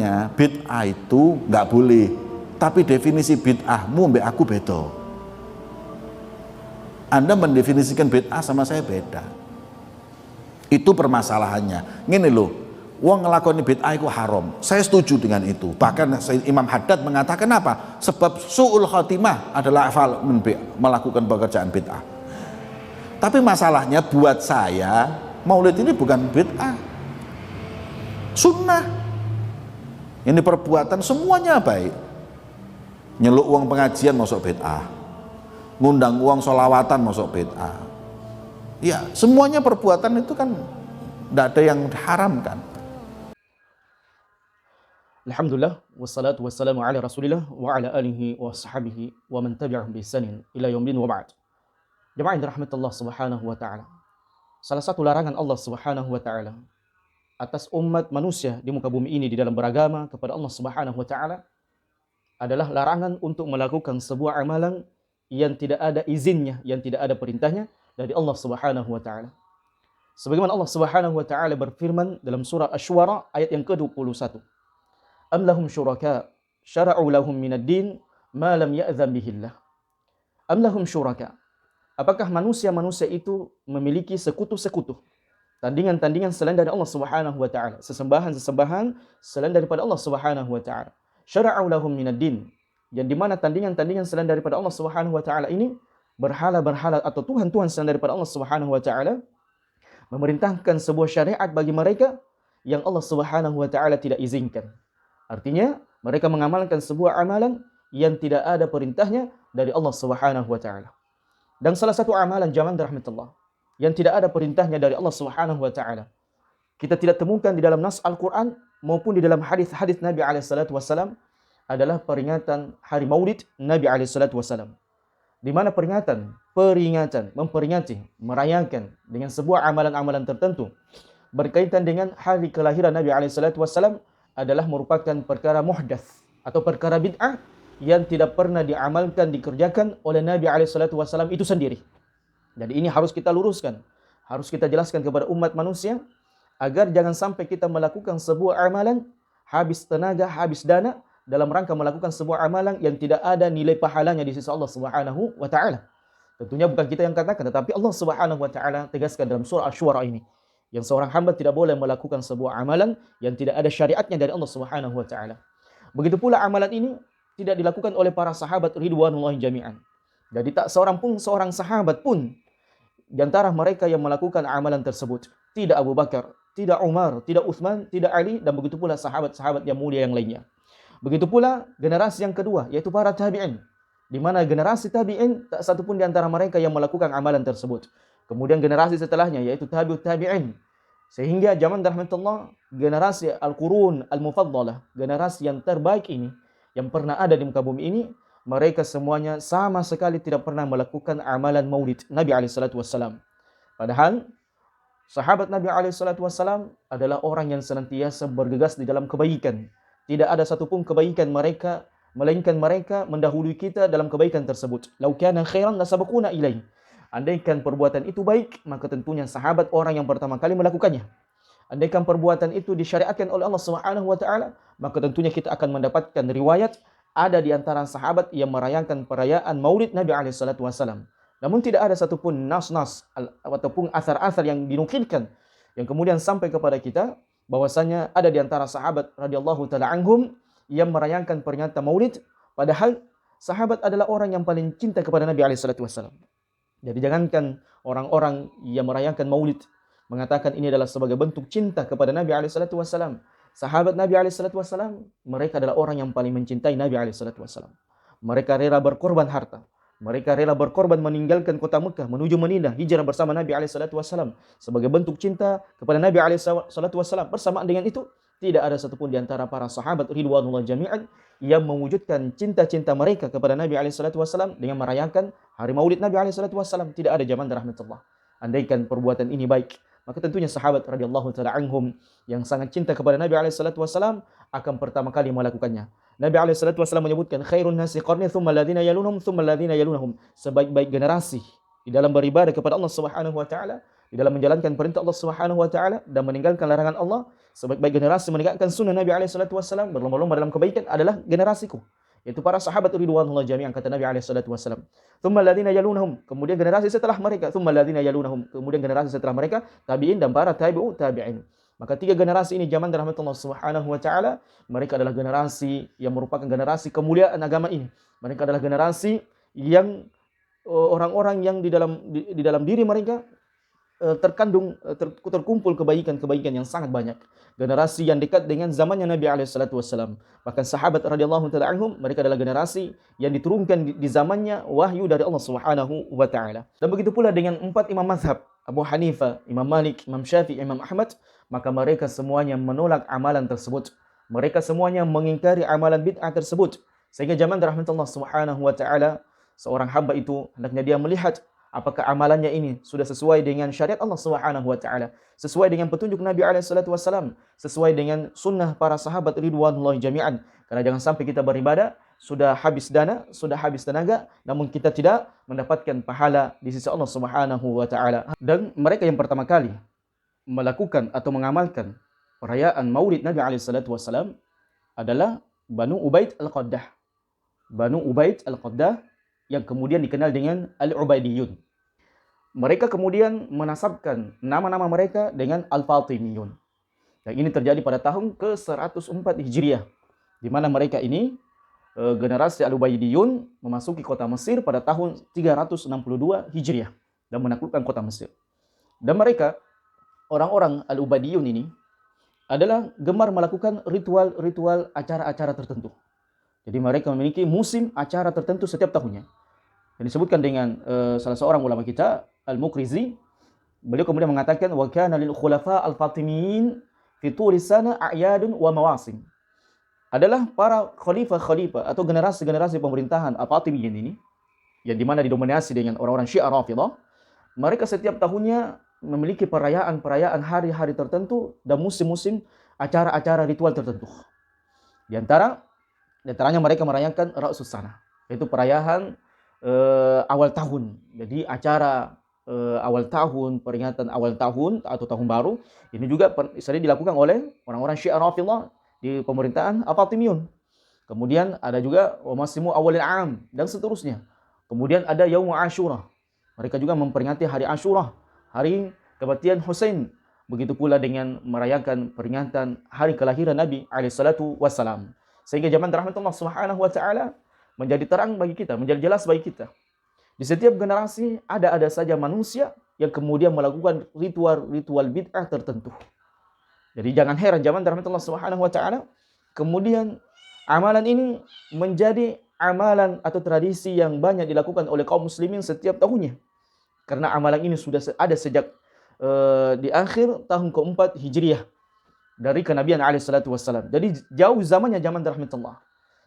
sebenarnya bid'ah itu nggak boleh, tapi definisi bid'ahmu mbak aku beda. Anda mendefinisikan bid'ah sama saya beda. Itu permasalahannya. Ngene loh, wong ngelakoni bid'ah itu haram. Saya setuju dengan itu. Bahkan Imam Haddad mengatakan apa? Sebab su'ul khotimah adalah melakukan pekerjaan bid'ah. Tapi masalahnya buat saya maulid ini bukan bid'ah, sunnah. Ini perbuatan semuanya baik. Nyeluk uang pengajian masuk bid'ah, ngundang uang sholawatan masuk bid'ah. Ya semuanya perbuatan itu kan tidak ada yang diharamkan. Alhamdulillah, wassalatu wassalamu ala rasulillah wa ala alihi wa sahbihi wa man tabi'ahum bi ihsanin ila yaumin wa ba'd. Jemaah yang dirahmati Allah Subhanahu wa taala. Salah satu larangan Allah Subhanahu wa taala atas umat manusia di muka bumi ini di dalam beragama kepada Allah Subhanahu wa taala adalah larangan untuk melakukan sebuah amalan yang tidak ada izinnya, yang tidak ada perintahnya dari Allah Subhanahu wa taala. Sebagaimana Allah Subhanahu wa taala berfirman dalam surah Asy-Syu'ara ayat yang ke-21. Am lahum syuraka syara'u lahum minad din ma lam ya'zam bihillah. Am lahum syuraka. Apakah manusia-manusia itu memiliki sekutu-sekutu, tandingan-tandingan selain dari Allah Subhanahu wa taala, sesembahan-sesembahan selain daripada Allah Subhanahu wa taala. Syara'u lahum minad din, yang di mana tandingan-tandingan selain daripada Allah Subhanahu wa taala ini, berhala-berhala atau tuhan-tuhan selain daripada Allah Subhanahu wa taala, memerintahkan sebuah syariat bagi mereka yang Allah Subhanahu wa taala tidak izinkan. Artinya, mereka mengamalkan sebuah amalan yang tidak ada perintahnya dari Allah Subhanahu wa taala. Dan salah satu amalan jamaah rahmatullah yang tidak ada perintahnya dari Allah Subhanahu wa taala, kita tidak temukan di dalam nas Al-Qur'an maupun di dalam hadis-hadis Nabi alaihi salatu wasallam, adalah peringatan hari Maulid Nabi alaihi salatu wasallam. Di mana peringatan, memperingati, merayakan dengan sebuah amalan-amalan tertentu berkaitan dengan hari kelahiran Nabi alaihi salatu wasallam adalah merupakan perkara muhdats atau perkara bid'ah yang tidak pernah diamalkan, dikerjakan oleh Nabi SAW itu sendiri. Jadi ini harus kita luruskan, harus kita jelaskan kepada umat manusia, agar jangan sampai kita melakukan sebuah amalan, habis tenaga, habis dana, dalam rangka melakukan sebuah amalan yang tidak ada nilai pahalanya di sisi Allah Subhanahu wa taala. Tentunya bukan kita yang katakan, tetapi Allah Subhanahu wa taala tegaskan dalam surah Asy-Syu'ara ini, yang seorang hamba tidak boleh melakukan sebuah amalan yang tidak ada syariatnya dari Allah Subhanahu wa taala. Begitu pula amalan ini tidak dilakukan oleh para sahabat ridwanullahi jami'an. Jadi tak seorang sahabat pun di antara mereka yang melakukan amalan tersebut. Tidak Abu Bakar, tidak Umar, tidak Utsman, tidak Ali, dan begitu pula sahabat-sahabat yang mulia yang lainnya. Begitu pula generasi yang kedua, yaitu para tabi'in. Di mana generasi tabi'in tak satu pun di antara mereka yang melakukan amalan tersebut. Kemudian generasi setelahnya, yaitu tabi'ut tabi'in. Sehingga zaman rahmatullah, generasi Al-Qurun Al-Mufaddalah, generasi yang terbaik ini, yang pernah ada di muka bumi ini, mereka semuanya sama sekali tidak pernah melakukan amalan maulid Nabi SAW. Padahal sahabat Nabi SAW adalah orang yang senantiasa bergegas di dalam kebaikan. Tidak ada satupun kebaikan mereka, melainkan mereka mendahului kita dalam kebaikan tersebut. Lau kana khairan lasabaquna ilaih. Andaikan perbuatan itu baik, maka tentunya sahabat orang yang pertama kali melakukannya. Andaikan perbuatan itu disyariatkan oleh Allah Subhanahu wa taala, maka tentunya kita akan mendapatkan riwayat ada di antara sahabat yang merayakan perayaan Maulid Nabi alaihi salatu wasallam. Namun tidak ada satupun nas-nas ataupun asar-asar yang dinukilkan yang kemudian sampai kepada kita bahwasanya ada di antara sahabat radhiyallahu taala anhum yang merayakan peringatan Maulid, padahal sahabat adalah orang yang paling cinta kepada Nabi alaihi salatu wasallam. Jadi jangankan orang-orang yang merayakan Maulid mengatakan ini adalah sebagai bentuk cinta kepada Nabi SAW. Sahabat Nabi SAW, mereka adalah orang yang paling mencintai Nabi SAW. Mereka rela berkorban harta. Mereka rela berkorban meninggalkan kota Mekah menuju Madinah, hijrah bersama Nabi SAW sebagai bentuk cinta kepada Nabi SAW. Bersamaan dengan itu, tidak ada satupun di antara para sahabat ridwanullah jami'an yang mewujudkan cinta-cinta mereka kepada Nabi SAW dengan merayakan hari Maulid Nabi SAW. Tidak ada zaman rahmatullah. Andaikan perbuatan ini baik, maka tentunya sahabat radhiyallahu taala anhum yang sangat cinta kepada Nabi SAW akan pertama kali melakukannya. Nabi SAW menyebutkan khairun nasi qarni thumma alladhina yalunhum thumma alladhina yalunhum. Sebaik-baik generasi di dalam beribadah kepada Allah Subhanahu wa taala di dalam menjalankan perintah Allah Subhanahu wa taala dan meninggalkan larangan Allah. Sebaik-baik generasi menegakkan sunnah Nabi alaihi salatu wasallam, berlomba-lomba dalam kebaikan adalah generasiku, yaitu para sahabat ridwanullah jami'an, kata Nabi alaihi salatu wasallam. Tsumma alladziina yalunhum, kemudian generasi setelah mereka, tsumma alladziina yalunhum, kemudian generasi setelah mereka, tabi'in dan para tabi'in. Maka 3 generasi ini zaman rahmatullah Subhanahu wa taala, mereka adalah generasi yang merupakan generasi kemuliaan agama ini. Mereka adalah generasi yang orang-orang yang di dalam diri mereka terkumpul kebaikan-kebaikan yang sangat banyak. Generasi yang dekat dengan zamannya Nabi alaihi salatu wasallam. Bahkan sahabat radhiyallahu taala anhum, mereka adalah generasi yang diturunkan di zamannya wahyu dari Allah Subhanahu wa taala. Dan begitu pula dengan 4 imam mazhab, Abu Hanifah, Imam Malik, Imam Syafi'i, Imam Ahmad, maka mereka semuanya menolak amalan tersebut. Mereka semuanya mengingkari amalan bid'ah tersebut. Sehingga zaman rahmatullah Subhanahu wa taala, seorang hamba itu hendaknya dia melihat apakah amalannya ini sudah sesuai dengan syariat Allah Subhanahu wa taala, sesuai dengan petunjuk Nabi alaihi salatu wasallam, sesuai dengan sunnah para sahabat ridwanullahi jami'an. Karena jangan sampai kita beribadah sudah habis dana, sudah habis tenaga, namun kita tidak mendapatkan pahala di sisi Allah Subhanahu wa taala. Dan mereka yang pertama kali melakukan atau mengamalkan perayaan Maulid Nabi alaihi salatu wasallam adalah Banu Ubaid Al-Qaddah. Banu Ubaid Al-Qaddah yang kemudian dikenal dengan Al-Ubaidiyun. Mereka kemudian menasabkan nama-nama mereka dengan Al-Fatimiyun. Dan ini terjadi pada tahun ke-104 Hijriah, di mana mereka ini generasi Al-Ubaidiyun memasuki kota Mesir pada tahun 362 Hijriah dan menaklukkan kota Mesir. Dan mereka, orang-orang Al-Ubaidiyun ini, adalah gemar melakukan ritual-ritual acara-acara tertentu. Jadi mereka memiliki musim acara tertentu setiap tahunnya. Dan disebutkan dengan salah seorang ulama kita, Al-Muqrizi, beliau kemudian mengatakan, wa kana lil khulafa al-Fatimiyyin fi tuli sana a'yadun wa mawasim. Adalah para khalifah-khalifah atau generasi-generasi pemerintahan Al-Fatimiyyin ini, yang dimana didominasi dengan orang-orang Syiah Rafidah, mereka setiap tahunnya memiliki perayaan-perayaan hari-hari tertentu dan musim-musim acara-acara ritual tertentu. Di antaranya mereka merayakan Ra'sus Sanah, yaitu perayaan awal tahun. Jadi acara awal tahun, peringatan awal tahun atau tahun baru, ini juga sering dilakukan oleh orang-orang Syiah Rafidah di pemerintahan Al-Fatimiyun. Kemudian ada juga masimu awalil am dan seterusnya. Kemudian ada Yaum Ashura. Mereka juga memperingati hari Ashura, hari kematian Husain. Begitu pula dengan merayakan peringatan hari kelahiran Nabi alaihi salatu wassalam. Sehingga zaman rahmatullah Subhanahu wa taala menjadi terang bagi kita, menjadi jelas bagi kita. Di setiap generasi ada saja manusia yang kemudian melakukan ritual bid'ah tertentu. Jadi jangan heran zaman rahmatullah Subhanahu wa taala kemudian amalan ini menjadi amalan atau tradisi yang banyak dilakukan oleh kaum muslimin setiap tahunnya. Karena amalan ini sudah ada sejak di akhir tahun ke-4 Hijriah dari kenabian alaihi salatu wassalam. Jadi jauh zamannya zaman rahmatullah.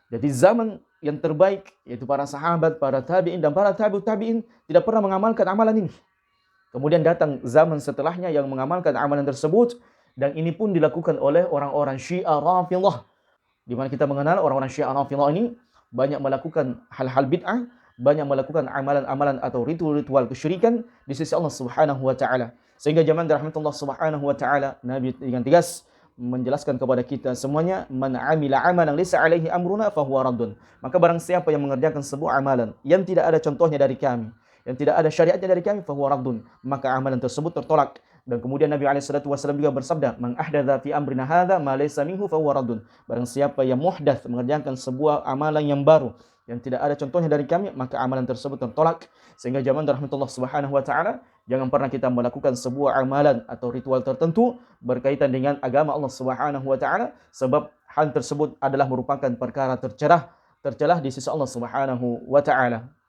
Jadi zaman yang terbaik yaitu para sahabat, para tabi'in dan para tabi'in tidak pernah mengamalkan amalan ini. Kemudian datang zaman setelahnya yang mengamalkan amalan tersebut, dan ini pun dilakukan oleh orang-orang Syiah Rafidah. Di mana kita mengenal orang-orang Syiah Rafidah ini banyak melakukan hal-hal bid'ah, banyak melakukan amalan-amalan atau ritual-ritual kesyirikan di sisi Allah Subhanahu wa taala. Sehingga zaman rahmatullah Subhanahu wa taala Nabi dengan tegas menjelaskan kepada kita semuanya, man amila amalan laysa alaihi amruna fahuwa raddun. Maka barang siapa yang mengerjakan sebuah amalan yang tidak ada contohnya dari kami, yang tidak ada syariatnya dari kami, fahuwa raddun, maka amalan tersebut tertolak. Dan kemudian Nabi alaihi salatu wasallam juga bersabda, man ahdatsa fi amrina hadza ma laysa minhu fahuwa raddun. Barang siapa yang muhdats, mengerjakan sebuah amalan yang baru yang tidak ada contohnya dari kami, maka amalan tersebut tertolak. Sehingga zaman rahmatullah Subhanahu wa taala, jangan pernah kita melakukan sebuah amalan atau ritual tertentu berkaitan dengan agama Allah Subhanahu wa taala, sebab hal tersebut adalah merupakan perkara tercelah di sisi Allah Subhanahu wa taala.